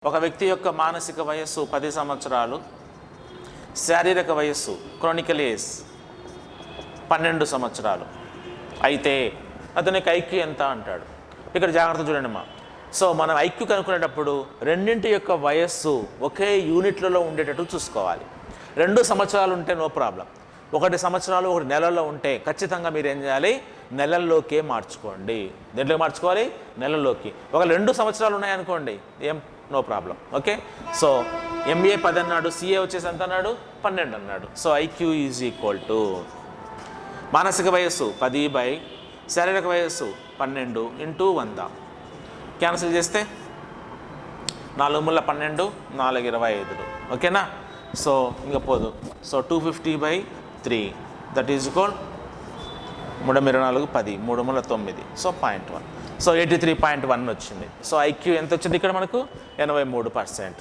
ఒక వ్యక్తి యొక్క మానసిక వయస్సు 10 సంవత్సరాలు, శారీరక వయస్సు క్రానికల్ ఏజ్ 12 సంవత్సరాలు అయితే అతనికి ఐక్యూ ఎంత అంటాడు. ఇక్కడ జాగ్రత్త చూడండి అమ్మా. సో మనం ఐక్యూ కనుక్కునేటప్పుడు రెండింటి యొక్క వయస్సు ఒకే యూనిట్లలో ఉండేటట్టు చూసుకోవాలి. 2 సంవత్సరాలు ఉంటే నో ప్రాబ్లం. 1 సంవత్సరాలు 1 నెలల్లో ఉంటే ఖచ్చితంగా మీరు ఏం చేయాలి, నెలల్లోకే మార్చుకోండి. దేంట్లోకి మార్చుకోవాలి, నెలల్లోకి. ఒక 2 సంవత్సరాలు ఉన్నాయనుకోండి, ఏం no problem. Okay, so MA 10 అన్నాడు, సిఏ వచ్చేసి ఎంత అన్నాడు, 12 అన్నాడు. So IQ is equal to మానసిక వయస్సు 10 బై శారీరక వయస్సు 12 ఇంటూ 100. క్యాన్సిల్ చేస్తే 4 ముళ్ళ 12, 4 25. ఓకేనా, సో ఇంకా పోదు. సో 250/3 దట్ ఈజ్ ఈక్వల్ 3 24 10, 3 ముళ్ళ 9, సో 0.1. సో 83.1 వచ్చింది. సో ఐక్యూ ఎంత వచ్చింది ఇక్కడ మనకు, 83%.